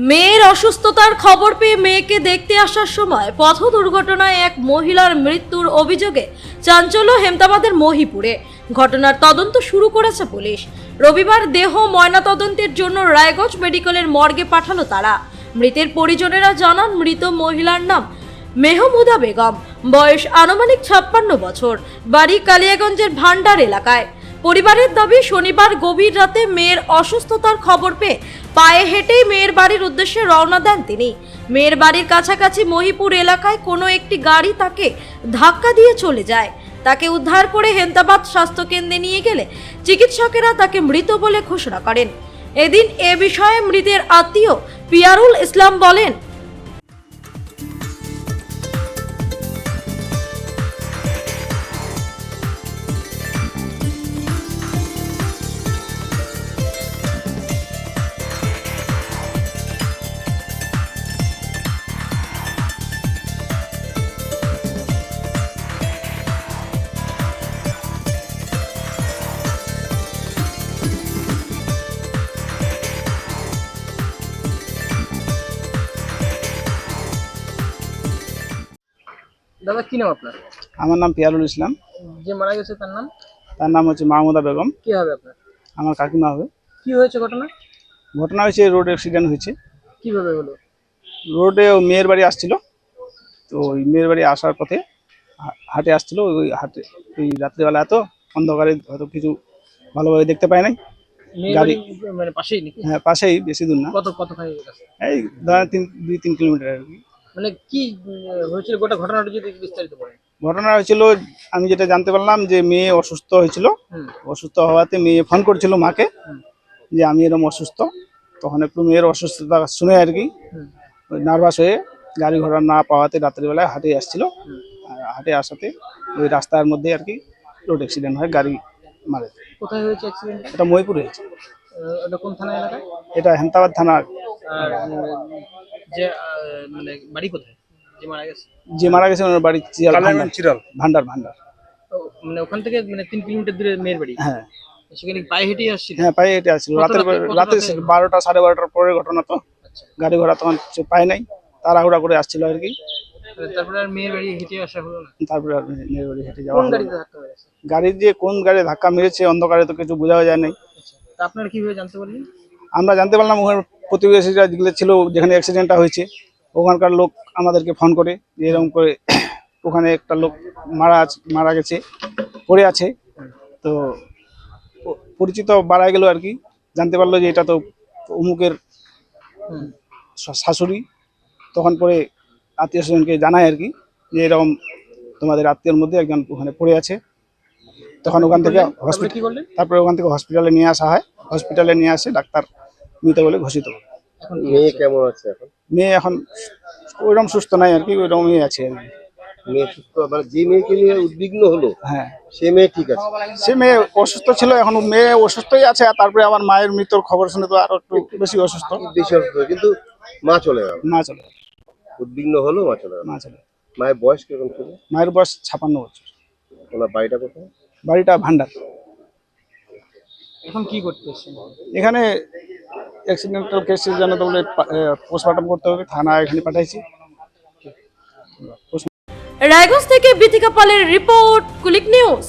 মেয়ের অসুস্থতার খবর পেয়ে মেয়েকে দেখতে আসার সময় পথ দুর্ঘটনায় এক মহিলার মৃত্যুর অভিযোগে চাঞ্চল্য হেমতাবাদের মহিপুরে। ঘটনার তদন্ত শুরু করেছে পুলিশ। রবিবার দেহ ময়নাতদন্তের জন্য রায়গঞ্জ মেডিকেলের মর্গে পাঠালো তারা। মৃতের পরিজনেরা জানান, মৃত মহিলার নাম মেহমুদা বেগম, বয়স আনুমানিক 56 বছর, বাড়ি কালিয়াগঞ্জের ভান্ডার এলাকায়। পরিবারের দাবি, শনিবার গভীর রাতে মেয়ের অসুস্থতার খবর পেয়ে পায়ে হেঁটেই মেয়ের বাড়ির উদ্দেশ্যে রওনা দেন তিনি। মেয়ের বাড়ির কাছাকাছি মহিপুর এলাকায় কোনো একটি গাড়ি তাকে ধাক্কা দিয়ে চলে যায়। তাকে উদ্ধার করে হেমতাবাদ স্বাস্থ্যকেন্দ্রে নিয়ে গেলে চিকিৎসকেরা তাকে মৃত বলে ঘোষণা করেন। এদিন এ বিষয়ে মৃতের আত্মীয় পিয়ারুল ইসলাম বলেন, দাদা কি নাম আপনার? আমার নাম পিয়ারুল ইসলাম। যে মারা গেছে তার নাম? তার নাম হচ্ছে মাহমুদা বেগম। কি হবে আপনার? আমার কাকিমা হবে। কি হয়েছে ঘটনা? ঘটনা হয়েছে রোড অ্যাক্সিডেন্ট হয়েছে। কিভাবে হলো? রোডে ও মেয়ের বাড়ি আসছিল, তো ওই মেয়ের বাড়ি আসার পথে হাটে আসছিল। ওই হাটে ওই রাত্রিবেলা এত অন্ধকারে হয়তো কিছু ভালোভাবে দেখতে পায় নাই। মেয়ের গাড়ি বাড়ি মানে পাশেই নাকি? হ্যাঁ, পাশেই, বেশি দূর না, কতখানি কাছে? এই ধরেন 2-3 কিলোমিটার আর কি। মানে কি হয়েছিল গোটা ঘটনাটা যদি বিস্তারিত বলেন। ঘটনা হয়েছিল, আমি যেটা জানতে পারলাম যে মেয়ে অসুস্থ হয়েছিল। অসুস্থ হওয়াতে মেয়ে ফোন করেছিল মাকে যে আমি এরকম অসুস্থ। তখন একটু মেয়ের অসুস্থতা শুনে আর কি নার্ভাস হয়ে গাড়ি ঘোড়া না পাওয়াতে রাত্রিবেলায় হাটে আসছিল। আর হাটে আসাতে ওই রাস্তার মধ্যে আর কি রোড অ্যাক্সিডেন্ট হয়, গাড়ি মারে। কোথায় হয়েছে অ্যাক্সিডেন্ট? এটা মহিপুরে হয়েছে। এটা কোন থানা এলাকায়? এটা হেমতাবাদ থানা। আর যে মানে বাড়ি কোথায় যে মারা গেছে? যে মারা গেছে ওনার বাড়ি ভান্ডার ভান্ডার। মানে ওখান থেকে মানে 3 কিলোমিটার দূরে মেয়ের বাড়ি? হ্যাঁ। সেখানে পায়ে হেঁটে আসছিল? হ্যাঁ, পায়ে হেঁটে আসছিল। রাতে 12টা 12:30 পরের ঘটনা তো। গাড়ি ঘোড়া তখন সে পায় নাই, তাড়াহুড়া করে আসছিল আর কি। তারপরে আর মেয়ের বাড়ি হেঁটে আসা হলো না? তারপরে আর মেয়ের বাড়ি হেঁটে যাওয়া কোন হলো না। গাড়িতে ধাক্কা মেরেছে? গাড়ির যে কোন গাড়ি ধাক্কা মেরেছে অন্ধকারে তো কিছু বোঝা যায় নাই। তা আপনারা কিভাবে জানতে পারলেন? আমরা জানতে পারলাম ওখানে প্রতিবেশীরা যেগুলো ছিল, যেখানে অ্যাক্সিডেন্টটা হয়েছে ওখানকার লোক আমাদেরকে ফোন করে যে এরকম করে ওখানে একটা লোক মারা গেছে, পড়ে আছে। তো পরিচিত বাড়া গেল আর কি, জানতে পারলো যে এটা তো অমুকের শাশুড়ি। তখন পরে আত্মীয় স্বজনকে জানায় আর কি যে এরকম তোমাদের আত্মীয়র মধ্যে একজন ওখানে পড়ে আছে। তখন ওখান থেকে তারপরে ওখান থেকে হসপিটালে নিয়ে আসা হয়। হসপিটালে নিয়ে আসে ডাক্তার মৃত বলে ঘোষিত করে। মেয়ে কেমন আছে এখন? মেয়ে এখন ওইরকম সুস্থ নাই আর কি, ওইরকমই আছে আর কি। মেয়ে সুস্থ, মানে যে মেয়েকে নিয়ে উদ্বিগ্ন হলো হ্যাঁ, সে মেয়ে ঠিক আছে? সে মেয়ে অসুস্থ ছিল, এখন মেয়ে অসুস্থই আছে। আর তারপরে আমার মায়ের মৃত্যুর খবর শুনে তো আরো একটু বেশি অসুস্থ। বেশি অসুস্থ, কিন্তু মা চলে গেল। মা চলে গেল। উদ্বিগ্ন হলো, মা চলে গেল। মা চলে গেল। মায়ের বয়স কিরকম ছিল? মায়ের বয়স 56 বছর। ওনার বাড়িটা কোথায়? বাড়িটা ভান্ডার। এখন কি করতে এসেছেন? এখানে অ্যাক্সিডেন্টাল কেসের জন্য তো বলে পোস্টমর্টম করতে হবে, থানা এখানে পাঠাইছি। রায়গঞ্জ থেকে বিথিকা পালের রিপোর্ট, কুলিক নিউজ।